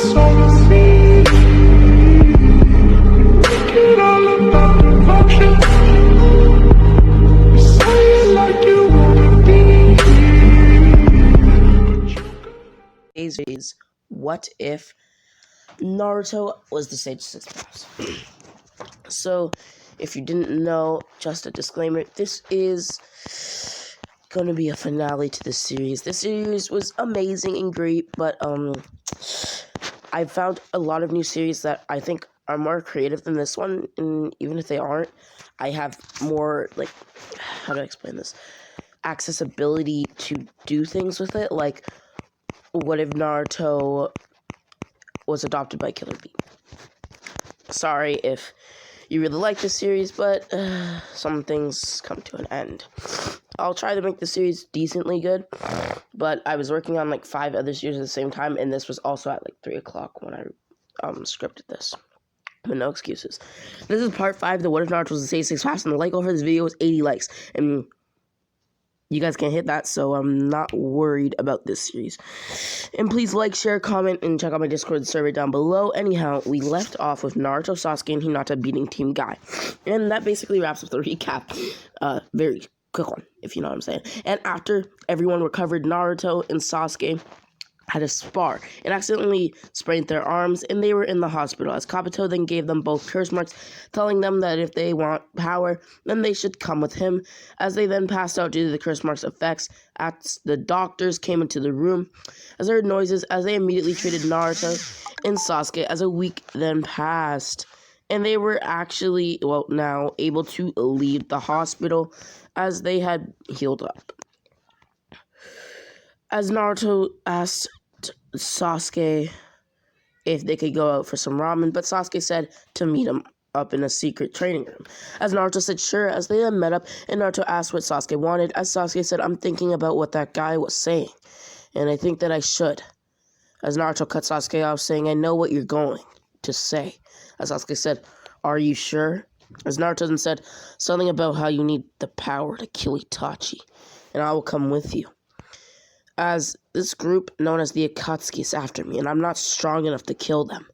that's all you see. Make it all about devotion. You say it like you wanna be. Is what if Naruto was the Sage Six Paths? So, if you didn't know, just a disclaimer, this is gonna be a finale to this series. This series was amazing and great, but I found a lot of new series that I think are more creative than this one, and even if they aren't, I have more, like, how do I explain this? Accessibility to do things with it, like, what if Naruto was adopted by Killer Bee? Sorry if you really like this series, but some things come to an end. I'll try to make the series decently good, but I was working on like 5 other series at the same time, and this was also at like 3 o'clock when I scripted this. But no excuses. This is part 5, the What If Naruto was the Sage Six Paths, and the like goal for this video is 80 likes, and you guys can't hit that, so I'm not worried about this series. And please like, share, comment, and check out my Discord server down below. Anyhow, we left off with Naruto, Sasuke, and Hinata beating Team Guy. And that basically wraps up the recap. Very quick one, if you know what I'm saying. And after everyone recovered, Naruto and Sasuke had a spar and accidentally sprained their arms, and they were in the hospital, as Kabuto then gave them both curse marks, telling them that if they want power, then they should come with him. As they then passed out due to the curse marks effects, as the doctors came into the room, as they heard noises, as they immediately treated Naruto and Sasuke. As a week then passed, and they were actually, well, now able to leave the hospital as they had healed up. As Naruto asked Sasuke if they could go out for some ramen, but Sasuke said to meet him up in a secret training room. As Naruto said sure, as they then met up, and Naruto asked what Sasuke wanted, as Sasuke said, I'm thinking about what that guy was saying, and I think that I should. As Naruto cut Sasuke off, saying, I know what you're going to say. As Sasuke said, are you sure? As Naruto then said, something about how you need the power to kill Itachi, and I will come with you. As this group, known as the Akatsuki, is after me, and I'm not strong enough to kill them,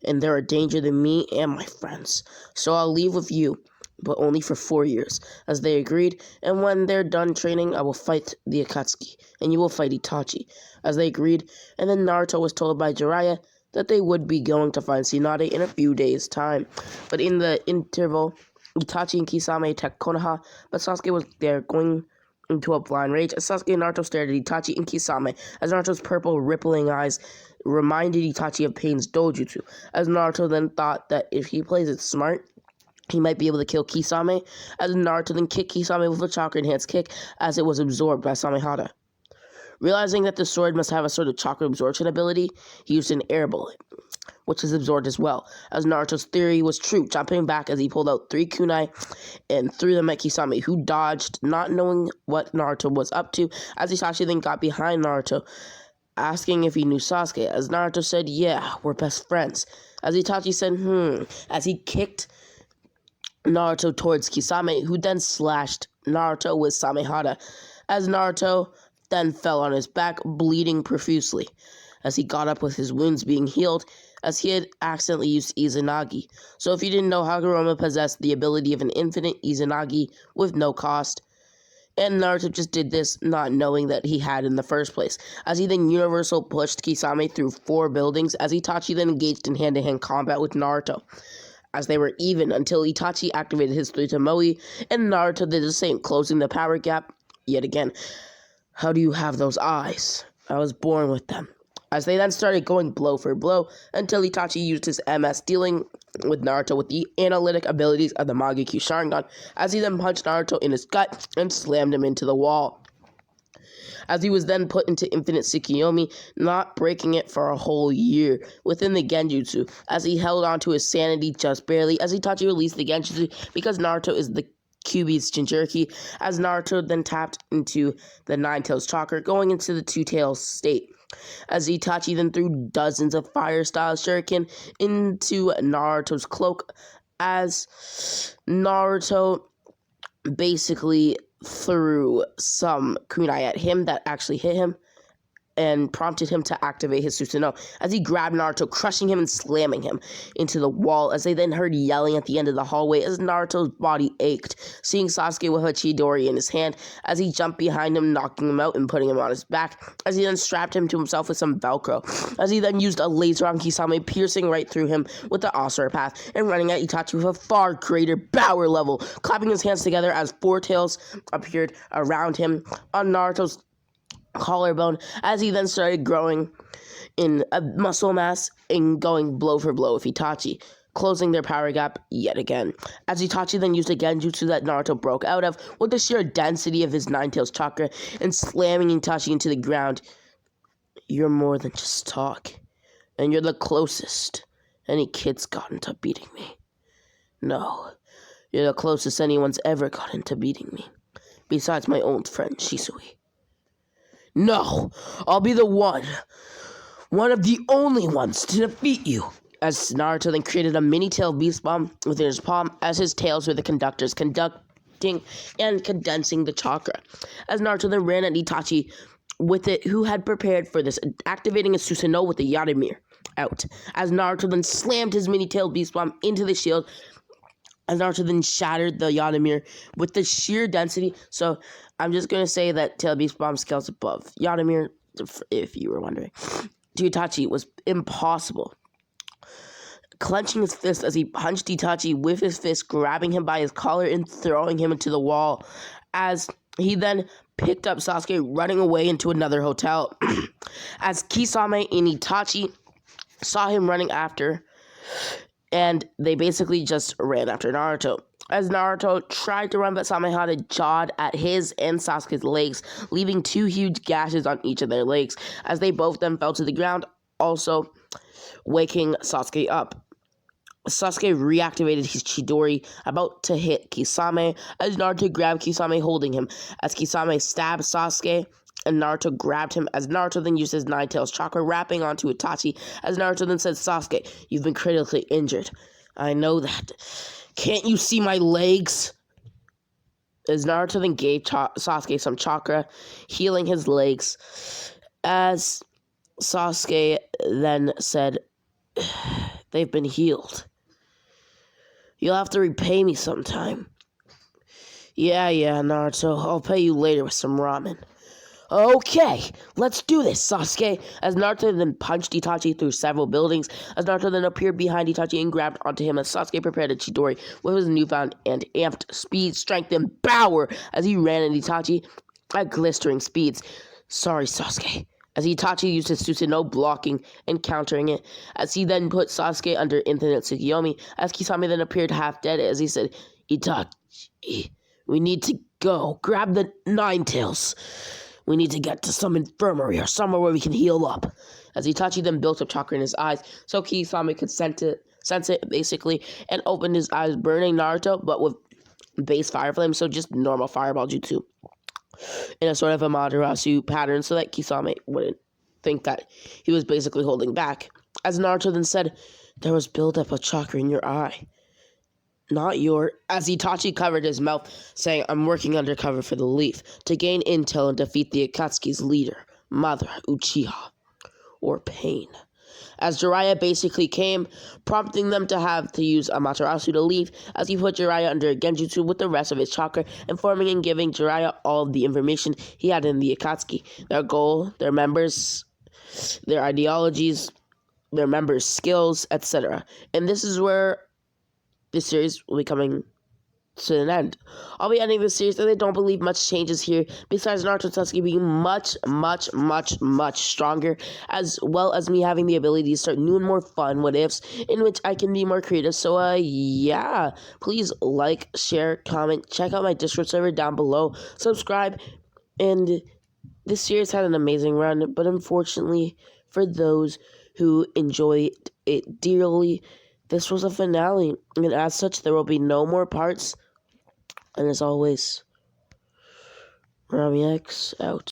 and they're a danger to me and my friends. So I'll leave with you, but only for 4 years, as they agreed, and when they're done training, I will fight the Akatsuki, and you will fight Itachi, as they agreed, and then Naruto was told by Jiraiya that they would be going to find Tsunade in a few days' time. But in the interval, Itachi and Kisame attacked Konoha, but Sasuke was there going into a blind rage as Sasuke and Naruto stared at Itachi and Kisame, as Naruto's purple rippling eyes reminded Itachi of Pain's dojutsu, as Naruto then thought that if he plays it smart, he might be able to kill Kisame, as Naruto then kicked Kisame with a chakra-enhanced kick as it was absorbed by Samehada. Realizing that the sword must have a sort of chakra absorption ability, he used an air bullet, which is absorbed as well, as Naruto's theory was true, jumping back as he pulled out 3 kunai and threw them at Kisame, who dodged, not knowing what Naruto was up to, as Itachi then got behind Naruto, asking if he knew Sasuke, as Naruto said, yeah, we're best friends, as Itachi said, as he kicked Naruto towards Kisame, who then slashed Naruto with Samehada, as Naruto then fell on his back, bleeding profusely, as he got up with his wounds being healed, as he had accidentally used Izanagi. So if you didn't know, Hagoromo possessed the ability of an infinite Izanagi with no cost, and Naruto just did this not knowing that he had in the first place, as he then universal pushed Kisame through 4 buildings, as Itachi then engaged in hand-to-hand combat with Naruto, as they were even until Itachi activated his 3 Tomoe, and Naruto did the same, closing the power gap yet again. How do you have those eyes? I was born with them. As they then started going blow for blow, until Itachi used his MS, dealing with Naruto with the analytic abilities of the Mangekyou Sharingan, as he then punched Naruto in his gut and slammed him into the wall. As he was then put into Infinite Tsukiyomi, not breaking it for a whole year within the Genjutsu, as he held on to his sanity just barely, as Itachi released the Genjutsu because Naruto is the Kyuubi's Jinchuriki, as Naruto then tapped into the Nine Tails chakra, going into the Two Tails state, as Itachi then threw dozens of fire-style shuriken into Naruto's cloak, as Naruto basically threw some kunai at him that actually hit him, and prompted him to activate his Susanoo as he grabbed Naruto, crushing him and slamming him into the wall as they then heard yelling at the end of the hallway as Naruto's body ached, seeing Sasuke with a Chidori in his hand as he jumped behind him, knocking him out and putting him on his back, as he then strapped him to himself with some Velcro, as he then used a laser on Kisame, piercing right through him with the Asura Path and running at Itachi with a far greater power level, clapping his hands together as four tails appeared around him on Naruto's collarbone as he then started growing in a muscle mass and going blow for blow with Itachi, closing their power gap yet again. As Itachi then used a genjutsu that Naruto broke out of with the sheer density of his Nine Tails chakra and slamming Itachi into the ground. You're more than just talk, and you're the closest any kid's gotten to beating me. No, you're the closest anyone's ever gotten to beating me, besides my old friend Shisui. No, I'll be the one of the only ones to defeat you. As Naruto then created a mini-tail beast bomb within his palm as his tails were the conductors, conducting and condensing the chakra. As Naruto then ran at Itachi with it, who had prepared for this, activating a Susanoo with the Yaramir out. As Naruto then slammed his mini-tail beast bomb into the shield, as Naruto then shattered the Yaramir with the sheer density. So I'm just going to say that Tail Beast Bomb scales above Yaramir, if you were wondering. To Itachi, it was impossible. Clenching his fist as he punched Itachi with his fist, grabbing him by his collar and throwing him into the wall. As he then picked up Sasuke, running away into another hotel. As Kisame and Itachi saw him running after, and they basically just ran after Naruto. As Naruto tried to run, but Samehada jawed at his and Sasuke's legs, leaving two huge gashes on each of their legs, as they both then fell to the ground, also waking Sasuke up. Sasuke reactivated his Chidori, about to hit Kisame, as Naruto grabbed Kisame, holding him, as Kisame stabbed Sasuke, and Naruto grabbed him, as Naruto then used his Nine Tails chakra, wrapping onto Itachi, as Naruto then said, Sasuke, you've been critically injured. I know that. Can't you see my legs? As Naruto then gave Sasuke some chakra, healing his legs, as Sasuke then said, they've been healed. You'll have to repay me sometime. Yeah, Naruto, I'll pay you later with some ramen. Okay, let's do this, Sasuke. As Naruto then punched Itachi through several buildings, as Naruto then appeared behind Itachi and grabbed onto him as Sasuke prepared a Chidori with his newfound and amped speed, strength, and power as he ran at Itachi at glistering speeds. Sorry, Sasuke. As Itachi used his Susanoo, blocking and countering it, as he then put Sasuke under infinite Tsukiyomi, as Kisame then appeared half dead as he said, Itachi, we need to go. Grab the Nine Tails. We need to get to some infirmary or somewhere where we can heal up. As Itachi then built up chakra in his eyes, so Kisame could sense it, basically, and opened his eyes, burning Naruto, but with base fire flame, so just normal fireball jutsu, in a sort of a Amaterasu pattern, so that Kisame wouldn't think that he was basically holding back. As Naruto then said, there was buildup of chakra in your eye. Not your... As Itachi covered his mouth, saying, I'm working undercover for the Leaf to gain intel and defeat the Akatsuki's leader, Mother Uchiha, or Pain. As Jiraiya basically came, prompting them to have to use Amaterasu to leave, as he put Jiraiya under a genjutsu with the rest of his chakra, informing and giving Jiraiya all of the information he had in the Akatsuki, their goal, their members, their ideologies, their members' skills, etc. And this is where this series will be coming to an end. I'll be ending this series, and I don't believe much changes here, besides Naruto and Sasuke being much stronger, as well as me having the ability to start new and more fun what-ifs, in which I can be more creative. So, yeah, please like, share, comment, check out my Discord server down below, subscribe, and this series had an amazing run, but unfortunately, for those who enjoyed it dearly, this was a finale, and as such, there will be no more parts. And as always, Rami X out.